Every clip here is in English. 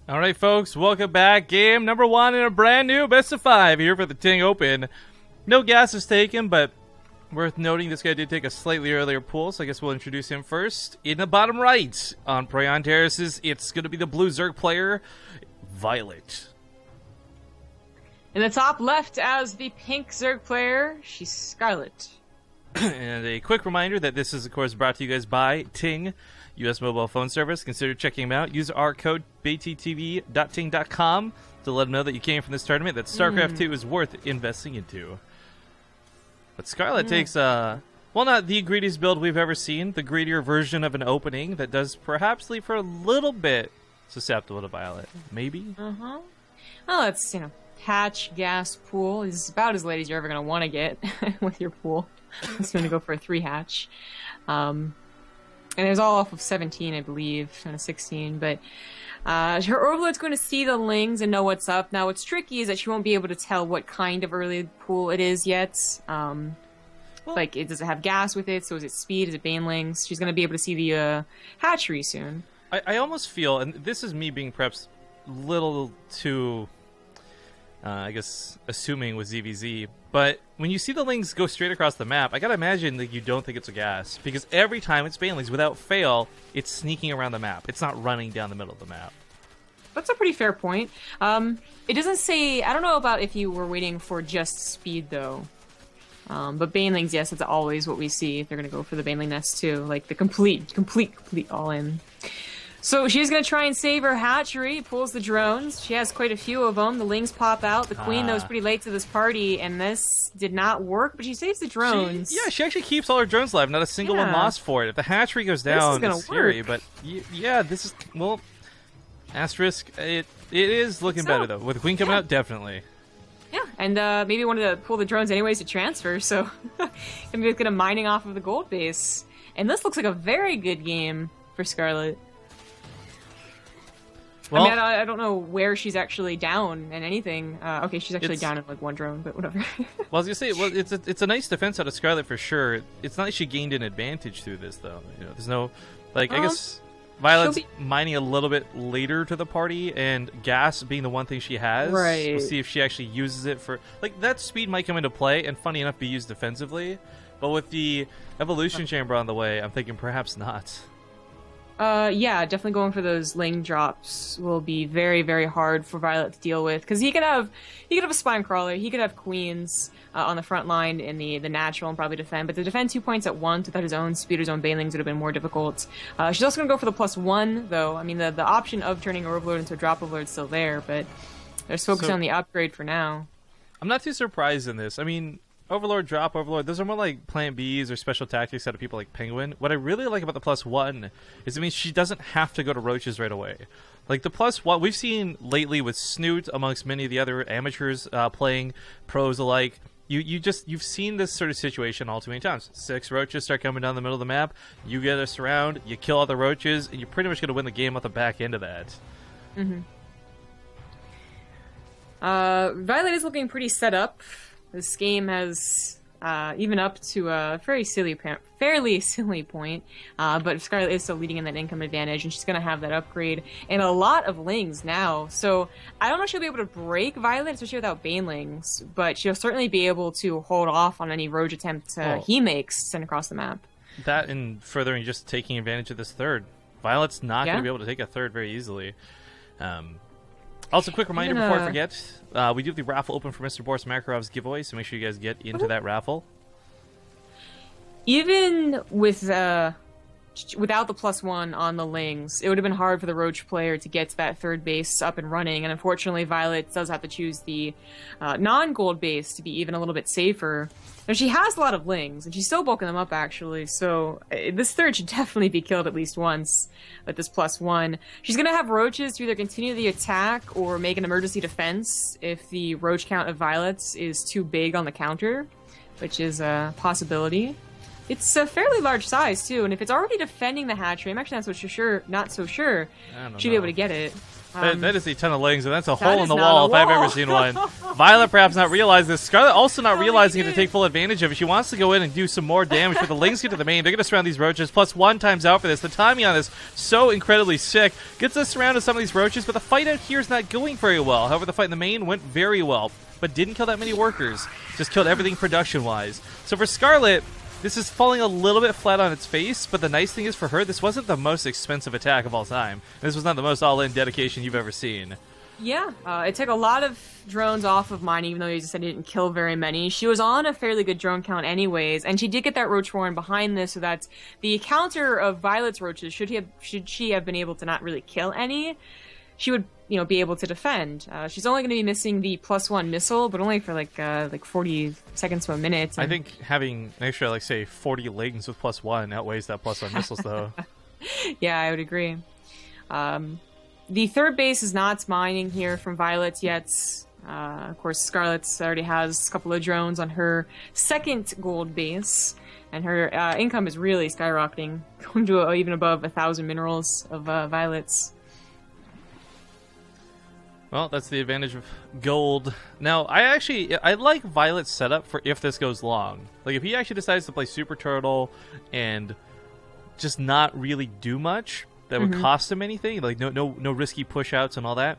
All right, folks, welcome back. Game number 1 in a brand new best of 5 here for the TING Open. No gas is taken, but worth noting this guy did take a slightly earlier pool, so I guess we'll introduce him first. In the bottom right, on Prayon Terraces, it's going to be the blue Zerg player, viOLet. In the top left, as the pink Zerg player, she's Scarlett. And a quick reminder that this is, of course, brought to you guys by TING, U.S. mobile phone service. Consider checking them out. Use our code BaseTradeTV.ting.com to let them know that you came from this tournament, that StarCraft 2 is worth investing into. But Scarlett takes, well, not the greediest build we've ever seen, the greedier version of an opening that does perhaps leave her a little bit susceptible to viOLet. Maybe? Well, it's, hatch, gas, pool is about as late as you're ever going to want to get with your pool. It's going to go for a 3 hatch. And it was all off of 17, I believe, and a 16, but her Overlord's going to see the lings and know what's up. Now, what's tricky is that she won't be able to tell what kind of early pool it is yet. Like, does it have gas with it? So is it speed? Is it banelings? She's going to be able to see the hatchery soon. I almost feel, and this is me being perhaps a little too, I guess, assuming with ZvZ, but when you see the lings go straight across the map, I gotta imagine that you don't think it's a gas, because every time it's banelings, without fail, it's sneaking around the map. It's not running down the middle of the map. That's a pretty fair point. It doesn't say, I don't know about if you were waiting for just speed, though. But banelings, yes, that's always what we see if they're gonna go for the baneling nest, too. Like, the complete all-in. So she's going to try and save her hatchery, pulls the drones. She has quite a few of them. The lings pop out. The queen, though, is pretty late to this party, and this did not work, but she saves the drones. She actually keeps all her drones alive. Not a single one lost for it. If the hatchery goes down, it's scary. But yeah, this is, well, asterisk. It is looking better, though. With the queen coming out, definitely. Yeah, and maybe wanted to pull the drones anyways to transfer, so maybe it's going to mining off of the gold base. And this looks like a very good game for Scarlett. Well, I mean, I don't know where she's actually down and anything. Okay, she's actually down in like 1 drone, but whatever. Well, I was gonna say, well, it's a nice defense out of Scarlett for sure. It's not like she gained an advantage through this, though. There's no, like, I guess viOLet's mining a little bit later to the party, and gas being the one thing she has. Right. We'll see if she actually uses it for, like, that speed might come into play, and funny enough, be used defensively. But with the evolution chamber on the way, I'm thinking perhaps not. Yeah, definitely going for those ling drops will be very, very hard for viOLet to deal with, because he could have a spine crawler, he could have queens on the front line in the natural and probably defend, but to defend 2 points at once without his own speed or his own banelings would have been more difficult. She's also going to go for the +1, though. I mean, the option of turning her Overlord into a drop Overlord is still there, but they're focused on the upgrade for now. I'm not too surprised in this. I mean, Overlord, drop Overlord, those are more like Plan Bs or special tactics out of people like Penguin. What I really like about the +1 is it means she doesn't have to go to Roaches right away. Like, the +1, we've seen lately with Snoot, amongst many of the other amateurs playing pros alike, you've seen this sort of situation all too many times. 6 Roaches start coming down the middle of the map, you get a surround, you kill all the Roaches, and you're pretty much going to win the game off the back end of that. viOLet is looking pretty set up. This game has even up to a fairly silly point, but Scarlett is still leading in that income advantage, and she's going to have that upgrade and a lot of lings now. So I don't know if she'll be able to break viOLet, especially without banelings, but she'll certainly be able to hold off on any roach attempt he makes sent across the map. That and furthering just taking advantage of this third. viOLet's not going to be able to take a third very easily. Also, quick reminder before I forget, we do have the raffle open for Mr. Boris Makarov's giveaway, so make sure you guys get into that raffle. Even with without the +1 on the lings, it would have been hard for the Roach player to get to that third base up and running, and unfortunately viOLet does have to choose the non-gold base to be even a little bit safer. Now, she has a lot of lings, and she's still bulking them up, actually, so this third should definitely be killed at least once with this +1. She's going to have Roaches to either continue the attack or make an emergency defense if the Roach count of viOLet's is too big on the counter, which is a possibility. It's a fairly large size, too, and if it's already defending the hatchery, I'm actually not so sure she'll be able to get it. That is a ton of lings, and that's a hole is in the not wall a if I've wall. ever seen one. Violet perhaps not realize this. Scarlett also not realizing it to take full advantage of it. She wants to go in and do some more damage, but the lings get to the main. They're going to surround these roaches. +1 times out for this. The timing on this so incredibly sick. Gets us surrounded some of these roaches, but the fight out here is not going very well. However, the fight in the main went very well, but didn't kill that many workers. Just killed everything production-wise. So for Scarlett, this is falling a little bit flat on its face, but the nice thing is for her, this wasn't the most expensive attack of all time. This was not the most all-in dedication you've ever seen. Yeah, it took a lot of drones off of mine, even though you just said it didn't kill very many. She was on a fairly good drone count anyways, and she did get that roach warren behind this, so that the counter of Violet's roaches, should she have been able to not really kill any, she would, be able to defend. She's only going to be missing the +1 missile, but only for like 40 seconds to a minute. I think having an extra, say, 40 lings with +1 outweighs that +1 missiles, though. Yeah, I would agree. The third base is not mining here from Violet yet. Of course, Scarlett already has a couple of drones on her second gold base, and her income is really skyrocketing, going to even above 1,000 minerals of Violet's. Well, that's the advantage of gold. Now, I like Violet's setup for if this goes long. Like, if he actually decides to play Super Turtle and just not really do much that would cost him anything, like no risky push-outs and all that,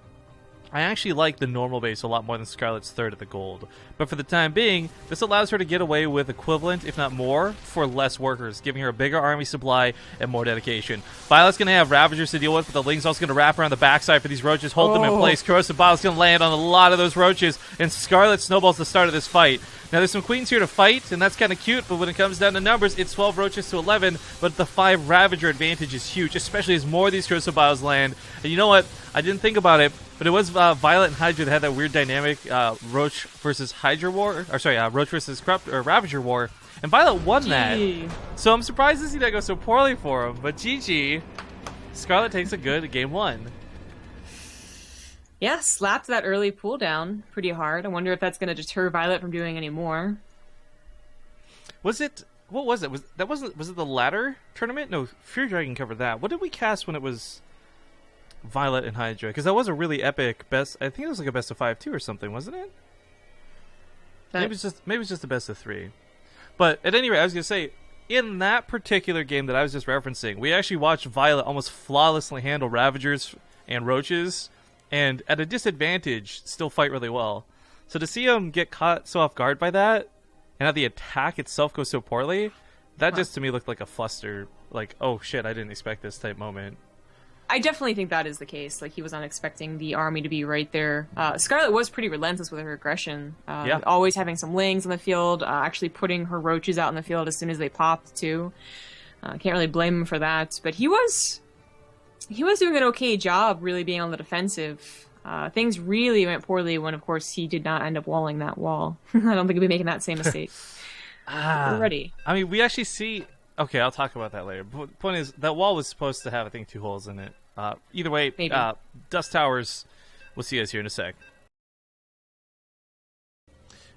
I actually like the normal base a lot more than Scarlett's third of the gold. But for the time being, this allows her to get away with equivalent, if not more, for less workers, giving her a bigger army supply and more dedication. Violet's going to have Ravagers to deal with, but the Ling's also going to wrap around the backside for these roaches, hold them in place. Corrosive Bottle's going to land on a lot of those roaches, and Scarlett snowballs the start of this fight. Now, there's some queens here to fight, and that's kind of cute, but when it comes down to numbers, it's 12 roaches to 11, but the 5 Ravager advantage is huge, especially as more of these Corsair Bios land. And you know what? I didn't think about it, but it was Violet and Hydra that had that weird dynamic Roach versus Hydra war, or sorry, Roach versus Ravager war, and Violet won that. So I'm surprised to see that go so poorly for him, but GG, Scarlett takes a good game 1. Yeah, slapped that early pull down pretty hard. I wonder if that's going to deter Violet from doing any more. Was it? What was it? Was it the ladder tournament? No, Fear Dragon covered that. What did we cast when it was Violet and Hydra? Because that was a really epic best. I think it was like a best of 5 too or something, wasn't it? Maybe it's just the best of 3. But at any rate, I was gonna say, in that particular game that I was just referencing, we actually watched Violet almost flawlessly handle Ravagers and Roaches, and at a disadvantage, still fight really well. So to see him get caught so off guard by that, and have the attack itself go so poorly, that just to me looked like a fluster. Like, oh shit, I didn't expect this type moment. I definitely think that is the case. Like, he was not expecting the army to be right there. Scarlett was pretty relentless with her aggression. Always having some lings on the field, actually putting her roaches out in the field as soon as they popped, too. Can't really blame him for that. But he was doing an okay job, really being on the defensive. Things really went poorly when, of course, he did not end up walling that wall. I don't think he'll be making that same mistake. We're ready. I mean, we actually see... Okay, I'll talk about that later. But the point is, that wall was supposed to have, I think, 2 holes in it. Either way, Dust Towers, we'll see us here in a sec.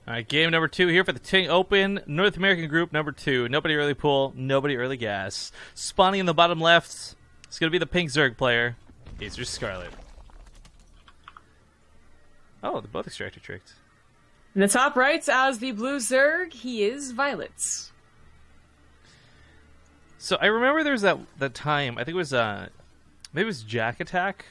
Alright, game number 2 here for the TING Open. North American Group number 2. Nobody early pull, nobody early gas. Spawning in the bottom left, it's going to be the pink Zerg player. Acer Scarlett. Oh, they're both extractor tricked. In the top right, as the blue Zerg, he is Violet. So I remember there was that time, I think it was maybe it was Jack Attack.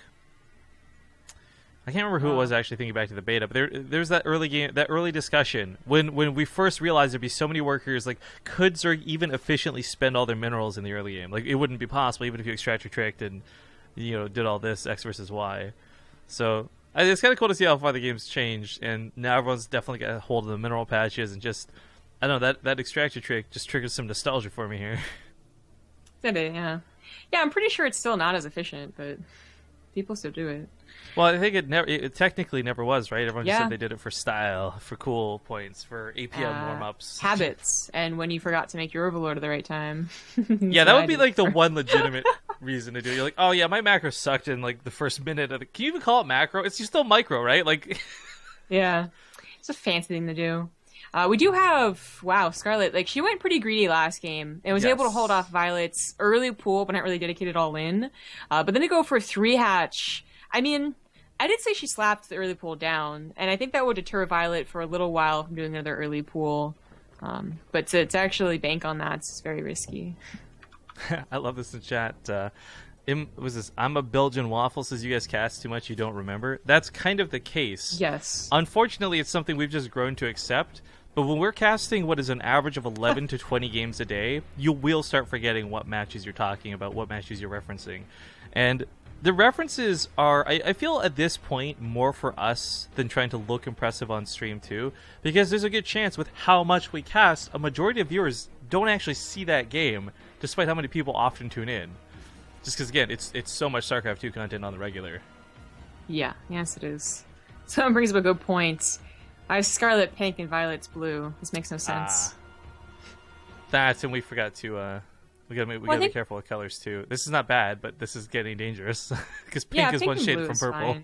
I can't remember who it was actually, thinking back to the beta, but there's that early discussion when we first realized there'd be so many workers, like, could Zerg even efficiently spend all their minerals in the early game? Like, it wouldn't be possible even if you extractor tricked and did all this X versus Y. So it's kind of cool to see how far the game's changed, and now everyone's definitely got a hold of the mineral patches, and just, I don't know, that extractor trick just triggers some nostalgia for me here. Yeah. Yeah, I'm pretty sure it's still not as efficient, but people still do it. Well, I think it technically never was, right? Everyone just said they did it for style, for cool points, for APM warm-ups. Habits, and when you forgot to make your Overlord at the right time. Yeah, that would be like the one legitimate reason to do it. You're like, oh yeah, my macro sucked in like the first minute of the... Can you even call it macro? It's still micro, right? Like, yeah. It's a fancy thing to do. We do have, Scarlett, like, she went pretty greedy last game and was able to hold off Violet's early pool, but not really dedicate it all in. But then to go for 3 hatch, I mean, I did say she slapped the early pool down, and I think that would deter Violet for a little while from doing another early pool. But to actually bank on that is very risky. I love this in chat. I'm a Belgian waffle, says you guys cast too much, you don't remember. That's kind of the case. Yes. Unfortunately, it's something we've just grown to accept. But when we're casting what is an average of 11 to 20 games a day, you will start forgetting what matches you're talking about, what matches you're referencing. And the references are, I feel at this point, more for us than trying to look impressive on stream too. Because there's a good chance with how much we cast, a majority of viewers don't actually see that game, despite how many people often tune in. Just because, again, it's so much StarCraft 2 content on the regular. Yeah, yes it is. Someone brings up a good point. I have Scarlet pink and Violet's blue. This makes no sense. That's, and we forgot to, we gotta be careful with colors too. This is not bad, but this is getting dangerous. Because pink is one shade from purple.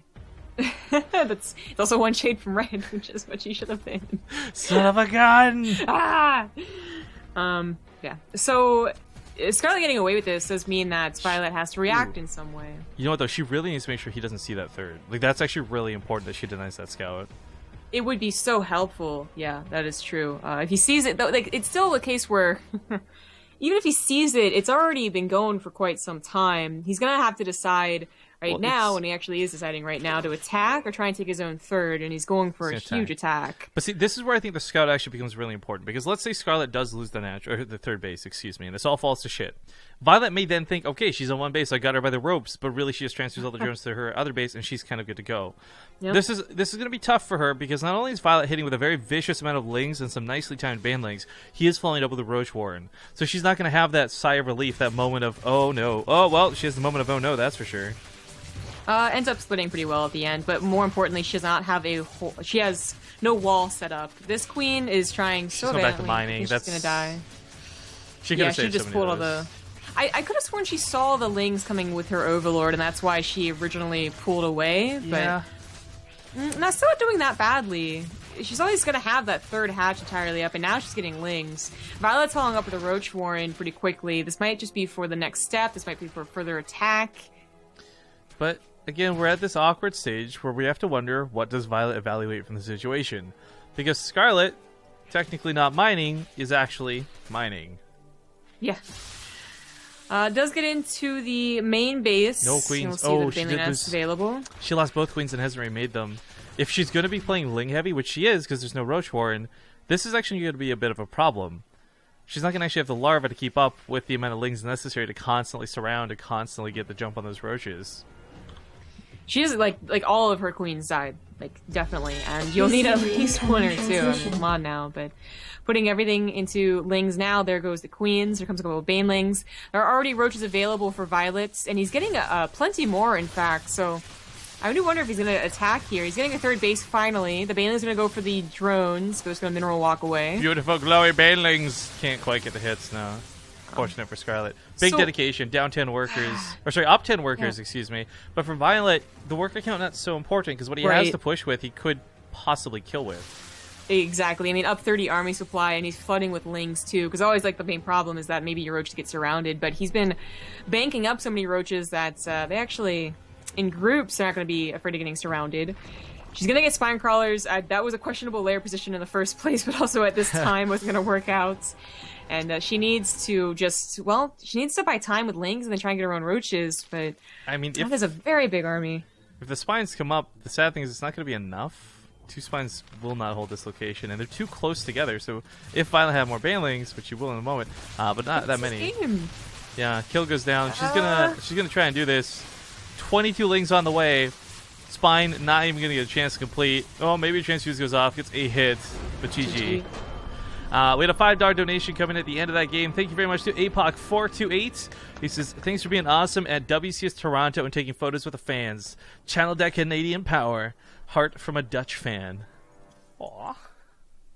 It's also one shade from red, which is what she should have been. Son of a gun! Yeah. So, Scarlet getting away with this does mean that Violet has to react in some way. You know what, though? She really needs to make sure he doesn't see that third. Like, that's actually really important that she denies that scout. It would be so helpful. Yeah, that is true. If he sees it, though, like, it's still a case where... even if he sees it, it's already been going for quite some time. He's going to have to decide now, when he actually is deciding right now, to attack or try and take his own third, and he's going for a huge attack. But see, this is where I think the scout actually becomes really important, because let's say Scarlet does lose the third base, and this all falls to shit. Violet may then think, okay, she's on one base, I got her by the ropes, but really she just transfers all the drones to her other base, and she's kind of good to go. Yep. This is going to be tough for her, because not only is Violet hitting with a very vicious amount of lings and some nicely timed banelings, he is following up with a Roach Warren. So she's not going to have that sigh of relief, that moment of, oh no. Oh, well, she has the moment of, oh no, that's for sure. Ends up splitting pretty well at the end, but more importantly, she does not have she has no wall set up. This queen is trying so badly. Back to mining. She's gonna die. She could have saved just pulled all the... I could have sworn she saw the lings coming with her Overlord, and that's why she originally pulled away, but... Yeah. Not still not doing that badly. She's always gonna have that third hatch entirely up, and now she's getting lings. Violet's following up with a Roach Warren pretty quickly. This might just be for the next step. This might be for further attack. But... again, we're at this awkward stage where we have to wonder, what does Violet evaluate from the situation? Because Scarlet, technically not mining, is actually mining. Yeah. Does get into the main base. No queens. She did lose. Available. She lost both queens and hasn't remade them. If she's going to be playing Ling heavy, which she is because there's no Roach Warren, this is actually going to be a bit of a problem. She's not going to actually have the larva to keep up with the amount of lings necessary to constantly surround and constantly get the jump on those roaches. She is like all of her queens died, like definitely, and you'll need at least one or two. I mean, come on now, but putting everything into lings now. There goes the queens. There comes a couple of banelings. There are already roaches available for Violet, and he's getting plenty more, in fact. So I do wonder if he's going to attack here. He's getting a third base finally. The baneling's going to go for the drones. Goes going to mineral walk away. Beautiful glowy banelings can't quite get the hits now. Fortunate for Scarlet. Big dedication, down 10 workers. Or sorry, up 10 workers, excuse me. But for Violet, the worker count not so important, because what he has to push with, he could possibly kill with. Exactly. I mean, up 30 army supply, and he's flooding with lings, too. Because always, like, the main problem is that maybe your roaches get surrounded. But he's been banking up so many roaches that they actually, in groups, are not going to be afraid of getting surrounded. She's going to get spine crawlers. That was a questionable lair position in the first place, but also at this time wasn't going to work out. And she needs to she needs to buy time with lings and then try and get her own roaches, but I mean, that is a very big army. If the spines come up, the sad thing is it's not going to be enough. 2 spines will not hold this location, and they're too close together, so if Violet had more banelings, which she will in a moment, but not that many. Yeah, kill goes down. She's gonna try and do this. 22 lings on the way. Spine not even going to get a chance to complete. Oh, maybe a chance fuse goes off, gets a hit, but GG. We had a $5 donation coming at the end of that game. Thank you very much to APOC428. He says, thanks for being awesome at WCS Toronto and taking photos with the fans. Channel that Canadian power. Heart from a Dutch fan. Aw.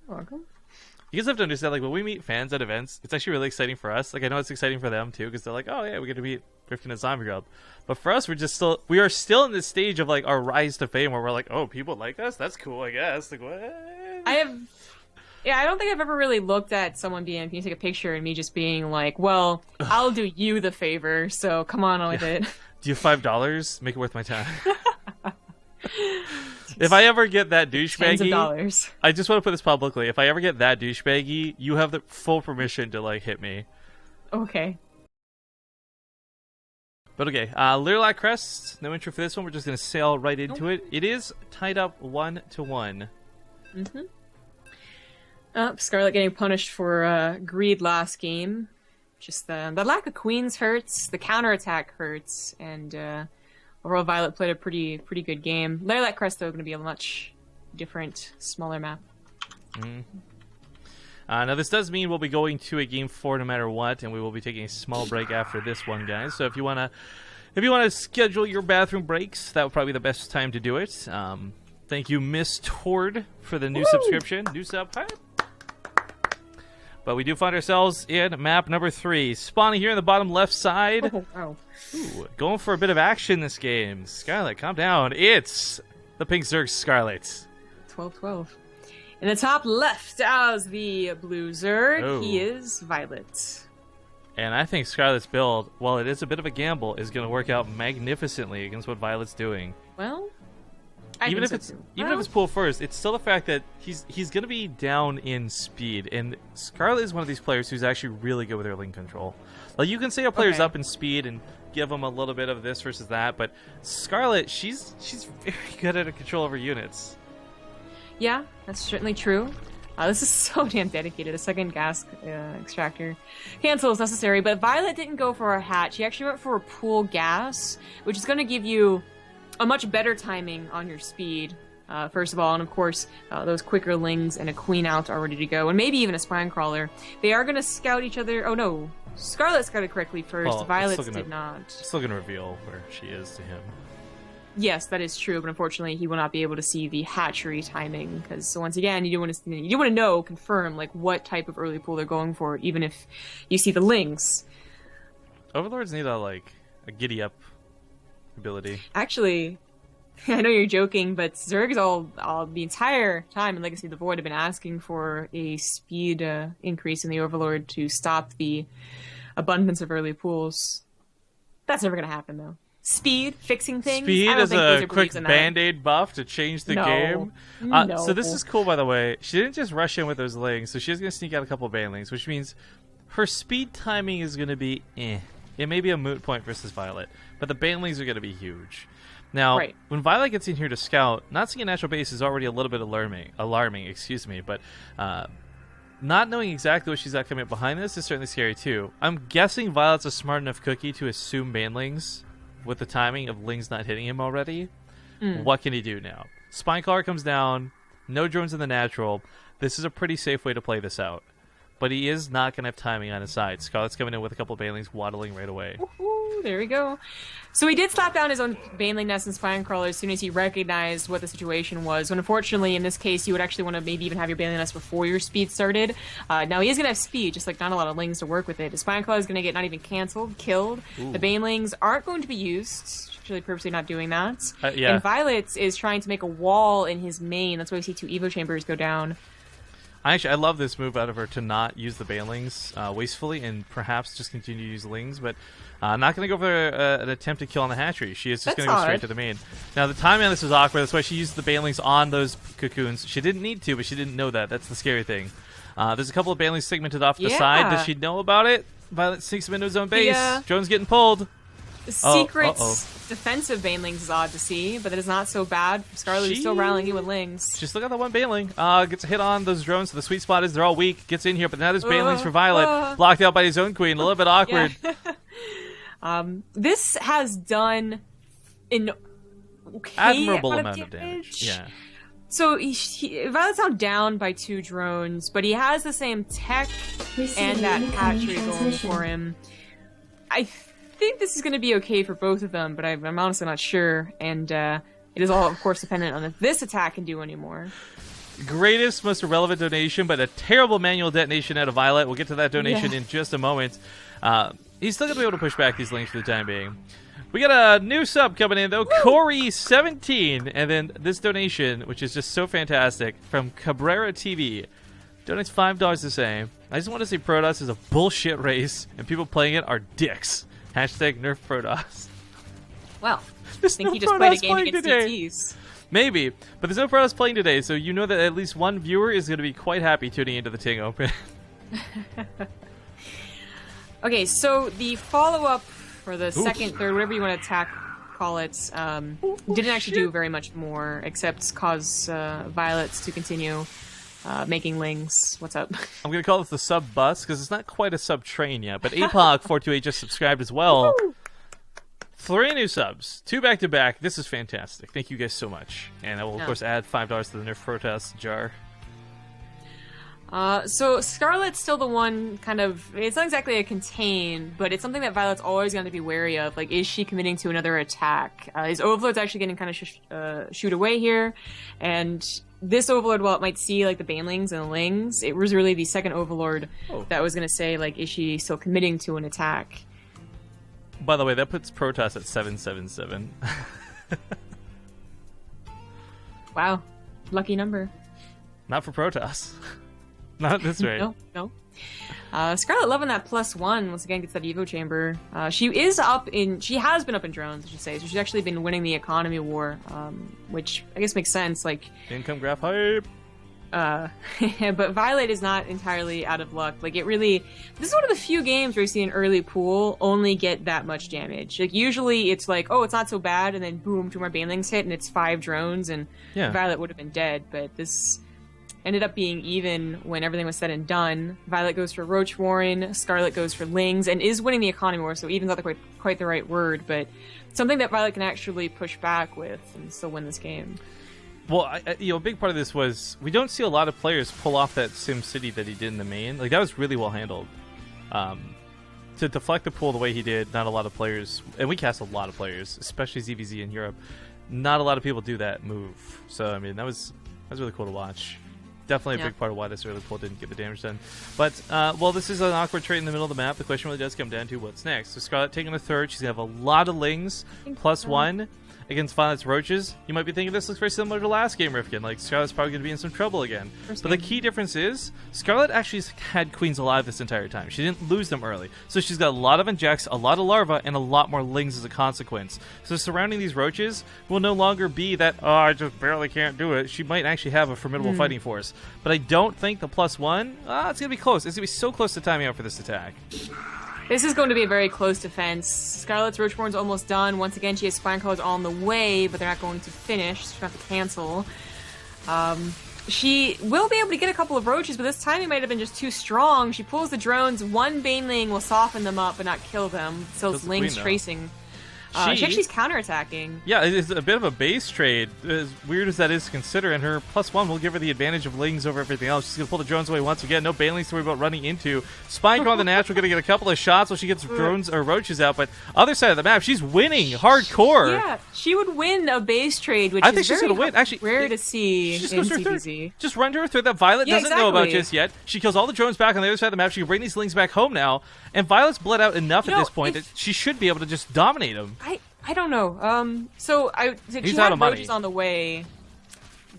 Welcome. You guys have to understand, like, when we meet fans at events, it's actually really exciting for us. Like, I know it's exciting for them, too, because they're like, oh, yeah, we get to meet Rifkin and Zombie Girl. But for us, we are still in this stage of, like, our rise to fame where we're like, oh, people like us? That's cool, I guess. Like, what? I don't think I've ever really looked at someone being, can you take a picture, and me just being like, well, I'll do you the favor, so come on with it. Do you have $5? Make it worth my time. If I ever get that Tens of douchebaggy, dollars. I just want to put this publicly. If I ever get that douchebaggy, you have the full permission to like hit me. Okay. But okay, Lilac Crest, no intro for this one. We're just going to sail right into it. It is tied up 1-1. Scarlett getting punished for greed last game. Just the lack of queens hurts, the counterattack hurts, and overall Violet played a pretty good game. Lilac Crest, though, going to be a much different, smaller map. Now this does mean we'll be going to a game 4 no matter what, and we will be taking a small break after this one, guys. So if you wanna schedule your bathroom breaks, that would probably be the best time to do it. Thank you, Miss Tord, for the new subscription, new sub. Hi. But we do find ourselves in map number 3, spawning here in the bottom left side. Ooh, going for a bit of action this game. Scarlett, calm down. It's the Pink Zerg Scarlett. 12-12. In the top left as the blue Zerg, he is Violet. And I think Scarlett's build, while it is a bit of a gamble, is going to work out magnificently against what Violet's doing. Well, even if it's pull first, it's still the fact that he's going to be down in speed, and Scarlett is one of these players who's actually really good with her link control. Like you can say a player's up in speed and give them a little bit of this versus that, but Scarlett, she's very good at her control over units. Yeah, that's certainly true. This is so damn dedicated. A second gas extractor. Cancel is necessary, but Violet didn't go for a hatch. She actually went for a pool gas, which is going to give you a much better timing on your speed, first of all. And of course, those quicker lings and a queen out are ready to go. And maybe even a spine crawler. They are going to scout each other. Oh no, Scarlett scouted correctly first. Well, Violet did not. Still going to reveal where she is to him. Yes, that is true, but unfortunately, he will not be able to see the hatchery timing because once again, you do want to know, confirm like what type of early pool they're going for, even if you see the lings. Overlords need a giddy up ability. Actually, I know you're joking, but Zergs all the entire time in Legacy of the Void have been asking for a speed increase in the Overlord to stop the abundance of early pools. That's never going to happen, though. Speed, fixing things. Speed is a quick band-aid buff to change the game. No. So this is cool, by the way. She didn't just rush in with those lings, so she's going to sneak out a couple of banelings, which means her speed timing is going to be It may be a moot point versus Violet, but the banelings are going to be huge. Now, when Violet gets in here to scout, not seeing a natural base is already a little bit alarming, but not knowing exactly what she's got coming up behind this is certainly scary too. I'm guessing Violet's a smart enough cookie to assume banelings with the timing of lings not hitting him already. What can he do now? Spinecrawler comes down, no drones in the natural. This is a pretty safe way to play this out. But he is not going to have timing on his side. Scarlett's coming in with a couple of banelings waddling right away. Woohoo, there we go. So he did slap down his own baneling nest and Spinecrawler as soon as he recognized what the situation was. When unfortunately, in this case, you would actually want to maybe even have your baneling nest before your speed started. Now he is going to have speed, just like not a lot of lings to work with it. The Spinecrawler is going to get not even canceled, killed. Ooh. The banelings aren't going to be used. Actually, purposely not doing that. And Violet is trying to make a wall in his main. That's why we see 2 Evo chambers go down. I love this move out of her to not use the banelings wastefully and perhaps just continue to use lings, but not going to go for an attempt to kill on the hatchery. She is just going to go straight to the main. Now, the timing on this was awkward. That's why she used the banelings on those cocoons. She didn't need to, but she didn't know that. That's the scary thing. There's a couple of banelings segmented off to the side. Does she know about it? Violet sneaks him into his own base. Drone's getting pulled. Secrets defensive banelings is odd to see, but it is not so bad. Scarlett is still rallying you with lings. Just look at that one baneling. Gets a hit on those drones, so the sweet spot is they're all weak. Gets in here, but now there's banelings for Violet. Blocked out by his own queen. A little bit awkward. Yeah. This has done an admirable amount of damage. Yeah. So Violet's now down by 2 drones, but he has the same tech and that hatchery going for him. I think this is going to be okay for both of them, but I'm honestly not sure. And it is all, of course, dependent on if this attack can do anymore. Greatest, most irrelevant donation, but a terrible manual detonation out of Violet. We'll get to that donation in just a moment. He's still going to be able to push back these links for the time being. We got a new sub coming in, though. Corey17. And then this donation, which is just so fantastic, from Cabrera TV. Donates $5 to say, I just want to say Protoss is a bullshit race, and people playing it are dicks. Hashtag nerf Protoss. Well, I think he just played a game against CTs. Maybe, but there's no Protoss playing today, so you know that at least one viewer is going to be quite happy tuning into the Ting Open. Okay, so the follow-up for the second, third, whatever you want to call it, didn't actually do very much more, except cause violets to continue making lings. What's up? I'm going to call this the sub bus, because it's not quite a sub train yet, but APOC428 just subscribed as well. Woo! 3 new subs, 2 back-to-back. This is fantastic. Thank you guys so much. And I will, of course, add $5 to the Nerf Protoss jar. So Scarlett's still the one kind of, it's not exactly a contain, but it's something that Violet's always going to be wary of. Like, is she committing to another attack? Is Overlord's actually getting kind of shoot away here? And this Overlord, while it might see, like, the Banelings and the Lings, it was really the second Overlord that was going to say, like, is she still committing to an attack? By the way, that puts Protoss at 777. Wow. Lucky number. Not for Protoss. Not at this rate. No. Scarlett loving that +1 once again gets that Evo chamber. She has been up in drones, I should say. So she's actually been winning the economy war, which I guess makes sense. Like income graph hype. But Violet is not entirely out of luck. Like this is one of the few games where you see an early pool only get that much damage. Like usually it's like, oh, it's not so bad, and then boom, 2 more Banelings hit, and it's 5 drones, and Violet would have been dead. But this ended up being even when everything was said and done. Violet goes for Roach Warren, Scarlett goes for Lings, and is winning the economy war, so even's not quite the right word, but something that Violet can actually push back with and still win this game. Well, a big part of this was we don't see a lot of players pull off that Sim City that he did in the main. Like, that was really well handled. To deflect the pool the way he did, not a lot of players, and we cast a lot of players, especially ZvZ in Europe, not a lot of people do that move. So, I mean, that was really cool to watch. Definitely a big part of why this early pull didn't get the damage done. But, well, this is an awkward trait in the middle of the map. The question really does come down to what's next. So Scarlett taking a third. She's going to have a lot of Lings, +1 against Violet's Roaches. You might be thinking this looks very similar to last game, Rifkin. Like, Scarlett's probably going to be in some trouble again. But the key difference is Scarlett actually had Queens alive this entire time. She didn't lose them early. So she's got a lot of Injects, a lot of Larva, and a lot more Lings as a consequence. So surrounding these Roaches will no longer be that, oh, I just barely can't do it. She might actually have a formidable fighting force. But I don't think the +1, it's going to be close. It's going to be so close to timing out for this attack. This is going to be a very close defense. Scarlett's Roachborn's almost done. Once again, she has Spine Colors on the way, but they're not going to finish. She's going to have to cancel. She will be able to get a couple of Roaches, but this timing might have been just too strong. She pulls the drones. 1 Baneling will soften them up but not kill them. So it's Ling's tracing. She's counterattacking. Yeah, it's a bit of a base trade. As weird as that is to consider, and her +1 will give her the advantage of Lings over everything else. She's going to pull the drones away once again. No Banelings to worry about running into. Spike on the natural, going to get a couple of shots while she gets drones or Roaches out, but other side of the map, she's winning hardcore. Yeah, she would win a base trade, which I think is she's very going to win. Actually, rare to see in ZvZ. Just run to her third that Violet doesn't know about just yet. She kills all the drones back on the other side of the map. She can bring these Lings back home now, and Violet's bled out enough at this point that she should be able to just dominate them. I don't know. She had Roaches on the way.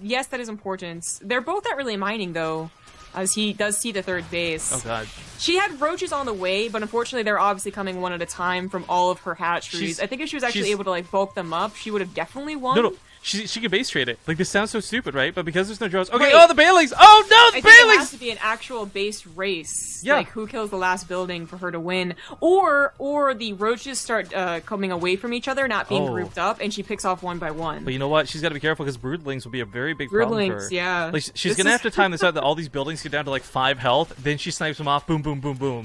Yes, that is important. They're both not really mining, though, as he does see the third base. Oh, God. She had Roaches on the way, but unfortunately they're obviously coming one at a time from all of her hatcheries. I think if she was actually able to, like, bulk them up, she would have definitely won. No. She could base trade it. Like, this sounds so stupid, right? But because there's no drones... Okay, the Banelings! Oh, no, the Banelings! I think it has to be an actual base race. Yeah. Like, who kills the last building for her to win. Or the Roaches start coming away from each other, not being grouped up, and she picks off one by one. But you know what? She's got to be careful, because Broodlings will be a very big problem for her. Yeah. Like, she's going to have to time this out that all these buildings get down to, like, 5 health, then she snipes them off, boom, boom, boom, boom.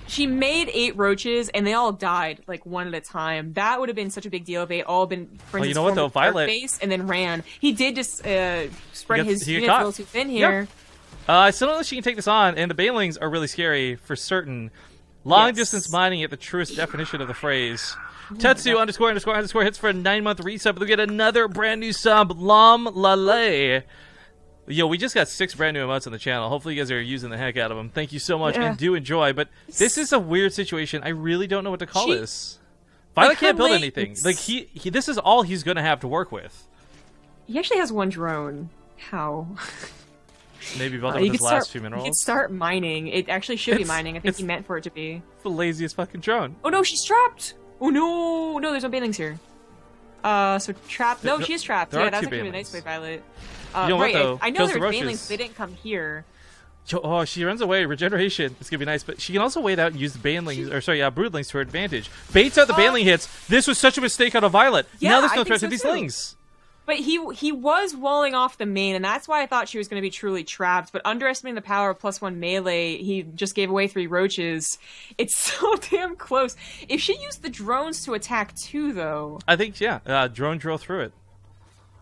She made 8 Roaches, and they all died, like, one at a time. That would have been such a big deal if they all been, for instance, you know what, though? Violet base and then ran. He did just spread his units a little too thin here. I still don't know if she can take this on, and the Banelings are really scary for certain. Long-distance mining at the truest definition of the phrase. Tetsu ___ hits for a 9-month resub, but we get another brand new sub, Lam Lale. Yo, we just got 6 brand new emotes on the channel. Hopefully you guys are using the heck out of them. Thank you so much, and do enjoy. But this is a weird situation. I really don't know what to call this. Violet can't build anything. Like, this is all he's going to have to work with. He actually has 1 drone. How? Maybe build up with his last few minerals. He could start mining. It actually should be mining. I think he meant for it to be. It's the laziest fucking drone. Oh no, she's trapped! Oh no! No, there's no Banelings here. So trapped. No, she's trapped. There Yeah, are that's two actually really nice banelings. by Violet. You know what, Right, though? I know Kills there the were roaches. banelings. They didn't come here. Oh, she runs away. Regeneration. It's gonna be nice, but she can also wait out and use the banelings, broodlings to her advantage. Baits out the baneling hits. This was such a mistake out of Violet. Yeah, now there's no I threat think to so these too. lings. But he was walling off the main, and that's why I thought she was going to be truly trapped. But underestimating the power of +1 melee, he just gave away 3 roaches. It's so damn close. If she used the drones to attack too, though. I think, drone drill through it.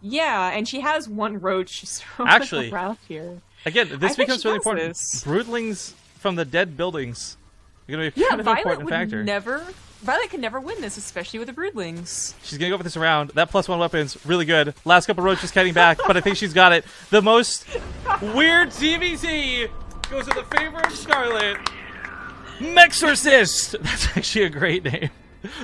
Yeah, and she has 1 roach. So Actually, around here. Again, I this think becomes she really does important. this. Broodlings from the dead buildings are going to be Yeah, kind of an Violet important would factor. never. Violet can never win this, especially with the broodlings. She's going to go for this round. That +1 weapon's really good. Last couple roaches cutting back, but I think she's got it. The most weird ZvZ goes in the favor of Scarlett. Mexorcist! That's actually a great name.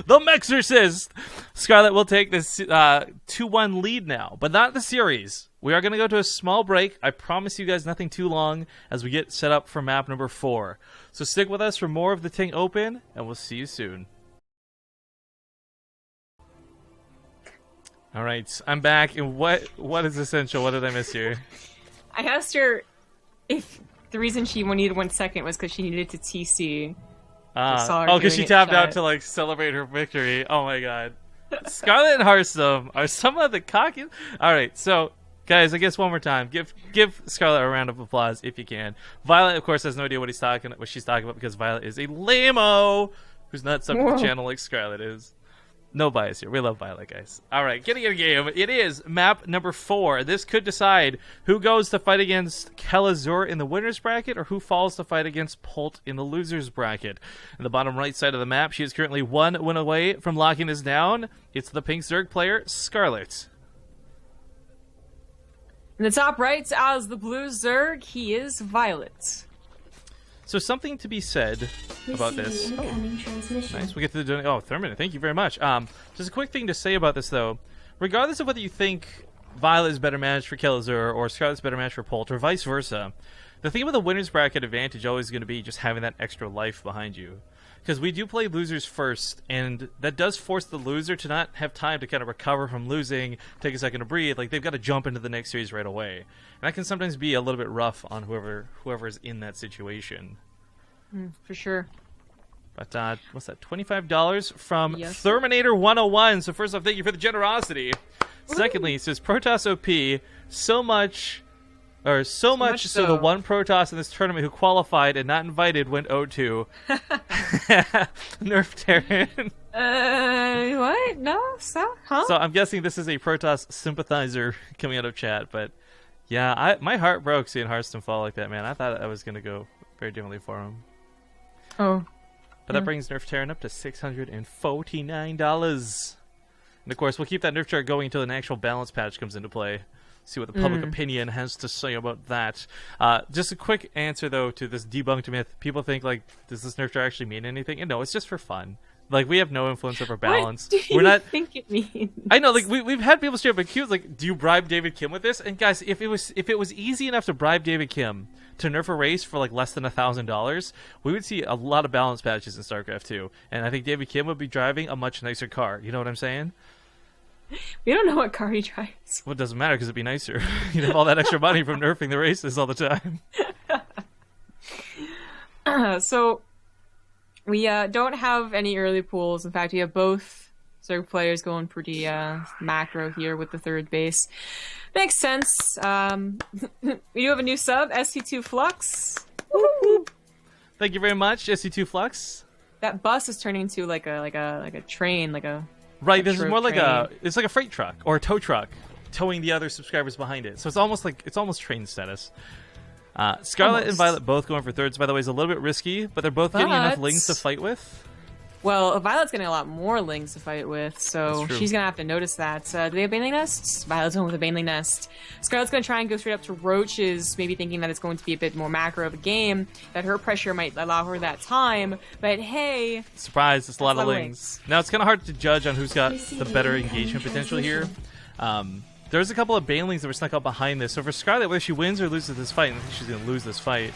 The Mexorcist! Scarlett will take this 2-1 lead now, but not the series. We are going to go to a small break. I promise you guys nothing too long as we get set up for map number 4. So stick with us for more of the Ting Open, and we'll see you soon. All right, I'm back, and what is essential? What did I miss here? I asked her if the reason she needed 1 second was because she needed to TC. saw her Because she doing it tapped out chat. to like celebrate her victory. Oh my god. Scarlett and Hearthstone are some of the cockiest. All right, so guys, I guess one more time, give Scarlett a round of applause if you can. Violet, of course, has no idea what she's talking about because Violet is a lame-o who's not sub to the channel like Scarlett is. No bias here. We love Violet, guys. All right, getting in a game. It is map number 4. This could decide who goes to fight against Kelazur in the winner's bracket or who falls to fight against Pult in the loser's bracket. In the bottom right side of the map, she is currently 1 win away from locking this down. It's the pink Zerg player, Scarlett. In the top right, as the blue Zerg, he is Violet. So something to be said about this. Nice. We get to the Thurman. Thank you very much. Just a quick thing to say about this, though. Regardless of whether you think Violet is better matched for Kelazur or Scarlett's better match for Pult or vice versa, the thing about the winner's bracket advantage always going to be just having that extra life behind you. Because we do play losers first, and that does force the loser to not have time to kind of recover from losing, take a second to breathe. Like, they've got to jump into the next series right away. And that can sometimes be a little bit rough on whoever is in that situation. For sure. But what's that? $25 from Yes. Terminator 101. So first off, thank you for the generosity. Secondly, it says Protoss OP so much so the one Protoss in this tournament who qualified and not invited went 0-2. Nerf Terran. What? No? So? Huh? So I'm guessing this is a Protoss sympathizer coming out of chat, but yeah, my heart broke seeing Hearthstone fall like that, man. I thought I was gonna go very differently for him. Oh. But that brings Nerf Terran up to $649. And of course, we'll keep that Nerf chart going until an actual balance patch comes into play. See what the public opinion has to say about that. Just a quick answer, though, to this debunked myth. People think, like, does this Nerf chart actually mean anything? And no, it's just for fun. Like, we have no influence over balance. What do We're not. you think it means? I know, like we've had people straight up accused, like, do you bribe David Kim with this? And guys, if it was easy enough to bribe David Kim to nerf a race for like less than $1,000, we would see a lot of balance patches in StarCraft 2. And I think David Kim would be driving a much nicer car. You know what I'm saying? We don't know what car he drives. Well, it doesn't matter because it'd be nicer. You'd have all that extra money from nerfing the races all the time. So we don't have any early pools. In fact, we have both Zerg players going pretty macro here with the third base. Makes sense. We do have a new sub, SC2 Flux. Thank you very much, SC2 Flux. That bus is turning into like a train, like a Right, this is trope more like train. it's like a freight truck or a tow truck towing the other subscribers behind it. So it's almost train status. Scarlett and Violet both going for thirds, by the way, is a little bit risky, but they're both getting enough lings to fight with. Well, Violet's getting a lot more lings to fight with, so she's going to have to notice that. Do they have Baneling Nests? Violet's going with a Baneling Nest. Scarlett's going to try and go straight up to Roaches, maybe thinking that it's going to be a bit more macro of a game, that her pressure might allow her that time, but hey... Surprise, it's a lot of of lings. Now, it's kind of hard to judge on who's got the better engagement potential here. There's a couple of Banelings that were snuck up behind this, so for Scarlett, whether she wins or loses this fight, and I think she's going to lose this fight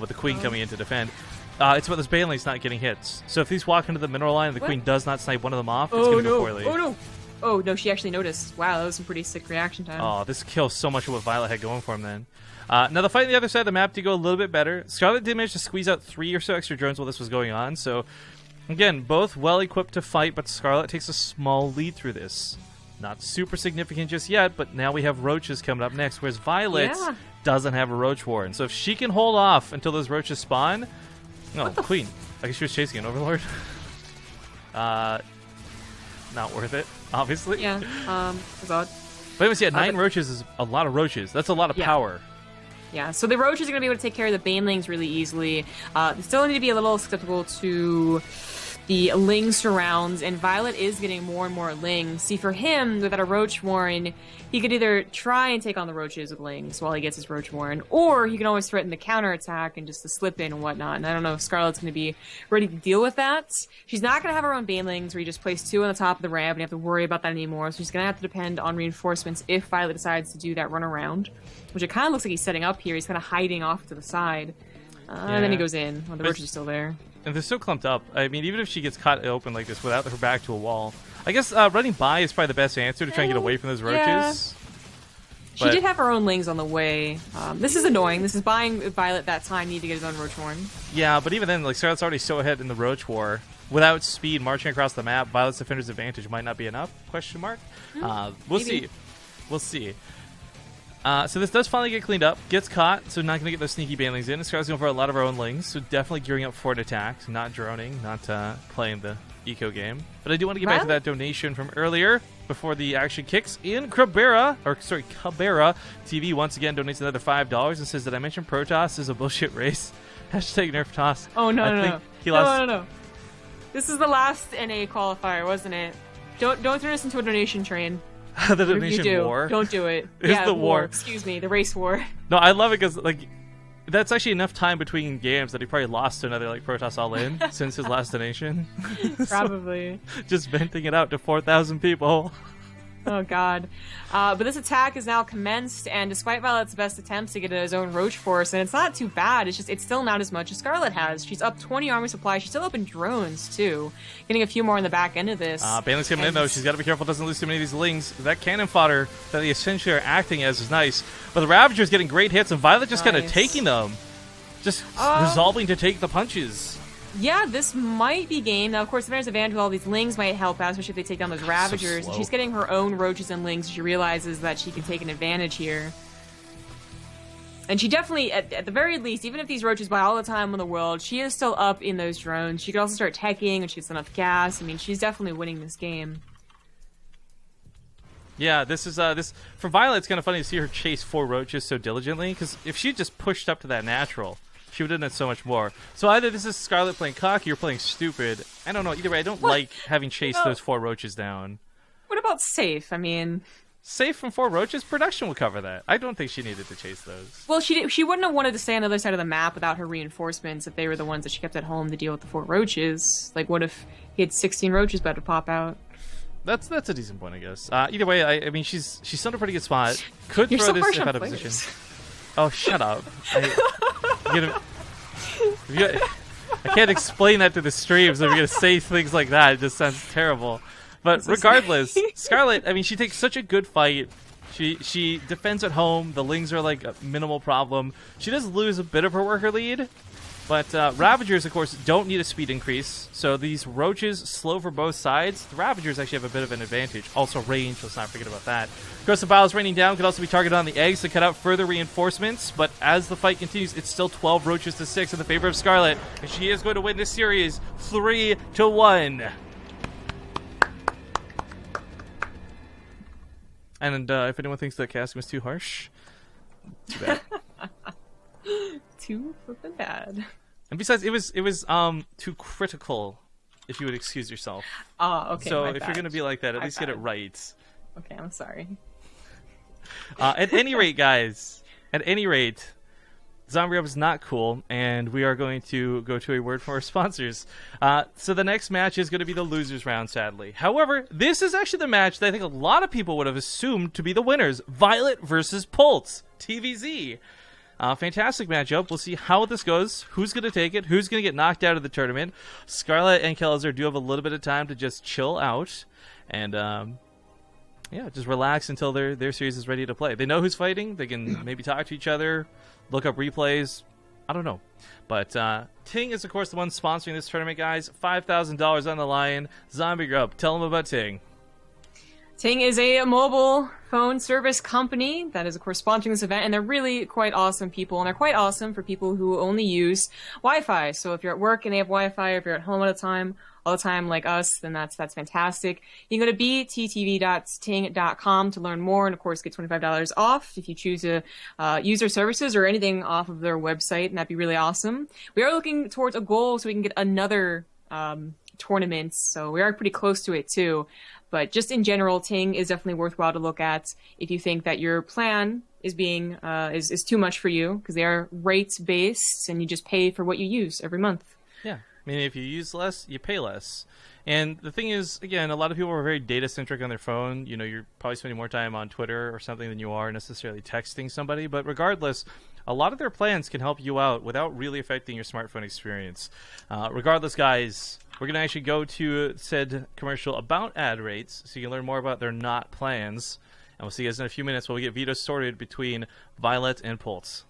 with the Queen coming in to defend, it's about those Banelings not getting hits. So if these walk into the mineral line and the Queen does not snipe one of them off, it's going to go poorly. Oh no! Oh, no, she actually noticed. Wow, that was some pretty sick reaction time. Oh, this kills so much of what Violet had going for him then. Now, the fight on the other side of the map did go a little bit better. Scarlett did manage to squeeze out 3 or so extra drones while this was going on. So, again, both well-equipped to fight, but Scarlett takes a small lead through this. Not super significant just yet, but now we have roaches coming up next, whereas Violet doesn't have a roach warren. So if she can hold off until those roaches spawn... No, Queen. I guess she was chasing an Overlord. Not worth it, obviously. Yeah, it's odd. But anyways, yeah, 9 roaches is a lot of roaches. That's a lot of power. Yeah, so the roaches are going to be able to take care of the banelings really easily. They still need to be a little susceptible to the Ling surrounds, and Violet is getting more and more Lings. See, for him, without a Roach Warren, he could either try and take on the Roaches with Lings while he gets his Roach Warren, or he can always threaten the counterattack and just the slip in and whatnot. And I don't know if Scarlett's going to be ready to deal with that. She's not going to have her own Banelings where you just place 2 on the top of the ramp and you have to worry about that anymore. So she's going to have to depend on reinforcements if Violet decides to do that run around, which it kind of looks like he's setting up here. He's kind of hiding off to the side. And then he goes in. Well, the Roach is still there. And they're so clumped up. I mean, even if she gets caught open like this without her back to a wall, I guess running by is probably the best answer to try and get away from those roaches. Yeah. She did have her own Lings on the way. This is annoying. This is buying Violet that time need to get his own Roach Warren. Yeah, but even then, like, Scarlett's already so ahead in the Roach War. Without speed, marching across the map, Violet's defender's advantage might not be enough? Question mark. We'll see. We'll see. So this does finally get cleaned up. Gets caught, so not going to get those sneaky banelings in. Scarlett's going for a lot of her own Lings, so definitely gearing up for an attack. Not droning, not playing the eco game. But I do want to get back to that donation from earlier before the action kicks in. Cabrera TV once again donates another $5 and says that I mentioned Protoss is a bullshit race. Hashtag nerf toss. Oh, no, no. He lost. No. This is the last NA qualifier, wasn't it? Don't turn this into a donation train. The donation war. Don't do it. It's the war. Excuse me, the race war. No, I love it because like that's actually enough time between games that he probably lost to another like Protoss All In since his last donation. Probably. So, just venting it out to 4,000 people. Oh god. But this attack is now commenced, and despite Violet's best attempts to get his own Roach Force, and it's not too bad, it's still not as much as Scarlett has. She's up 20 army supply, she's still up in drones too. Getting a few more in the back end of this. Baneling's coming in though, she's gotta be careful doesn't lose too many of these Lings. That cannon fodder that they essentially are acting as is nice. But the Ravager's getting great hits, and Violet just kind of taking them. Just resolving to take the punches. Yeah, this might be game. Now, of course, if there's advantage with all these Lings might help out, especially if they take down those Ravagers. So she's getting her own Roaches and Lings. She realizes that she can take an advantage here. And she definitely, at the very least, even if these Roaches buy all the time in the world, she is still up in those drones. She could also start teching when she gets enough gas. I mean, she's definitely winning this game. Yeah, this is for Violet. It's kind of funny to see her chase 4 Roaches so diligently, because if she just pushed up to that natural, she would have done it so much more. So either this is Scarlett playing cocky or playing stupid. I don't know. Either way, I don't like having chased those 4 Roaches down. What about safe? I mean, safe from 4 Roaches? Production would cover that. I don't think she needed to chase those. Well, she wouldn't have wanted to stay on the other side of the map without her reinforcements if they were the ones that she kept at home to deal with the 4 Roaches. Like, what if he had 16 Roaches about to pop out? That's a decent point, I guess. Either way, I mean, she's still in a pretty good spot. Could You're throw so this harsh if on out of players. position. Oh, shut up. I can't explain that to the streams. If you're going to say things like that, it just sounds terrible. But regardless, Scarlett, I mean, she takes such a good fight. She defends at home. The Lings are like a minimal problem. She does lose a bit of her worker lead. But Ravagers, of course, don't need a speed increase. So these Roaches slow for both sides. The Ravagers actually have a bit of an advantage. Also range, let's not forget about that. Of course, the Biles raining down could also be targeted on the eggs to cut out further reinforcements. But as the fight continues, it's still 12 Roaches to 6 in the favor of Scarlett. And she is going to win this series 3-1. And if anyone thinks that casting was too harsh, too bad. Too flippin' bad. And besides, it was too critical, if you would excuse yourself. Okay. So if you're gonna be like that, at least get it right. Okay, I'm sorry. At any rate, guys, Zombie Up is not cool, and we are going to go to a word from our sponsors. So the next match is going to be the losers round, sadly. However, this is actually the match that I think a lot of people would have assumed to be the winners: viOLet versus Pulse, TVZ. Fantastic matchup. We'll see how this goes. Who's going to take it? Who's going to get knocked out of the tournament? Scarlett and Kelzer do have a little bit of time to just chill out. And Yeah, just relax until their series is ready to play. They know who's fighting. They can maybe talk to each other, look up replays. I don't know. But Ting is, of course, the one sponsoring this tournament, guys. $5,000 on the line. Zombie Grub, tell them about Ting. Ting is a mobile phone service company that is, of course, sponsoring this event, and they're really quite awesome people, and they're quite awesome for people who only use Wi-Fi. So if you're at work and they have Wi-Fi, or if you're at home all the time like us, then that's fantastic. You can go to bttv.ting.com to learn more, and of course get $25 off if you choose to use their services or anything off of their website, and that'd be really awesome. We are looking towards a goal so we can get another tournament, so we are pretty close to it too. But just in general, Ting is definitely worthwhile to look at if you think that your plan is being is too much for you, because they are rates based and you just pay for what you use every month. Yeah. I mean, if you use less, you pay less. And the thing is, again, a lot of people are very data-centric on their phone. You know, you're probably spending more time on Twitter or something than you are necessarily texting somebody. But regardless, a lot of their plans can help you out without really affecting your smartphone experience. Regardless, guys, we're going to actually go to said commercial about ad rates so you can learn more about their not plans. And we'll see you guys in a few minutes while we get vetoes sorted between viOLet and Pulse.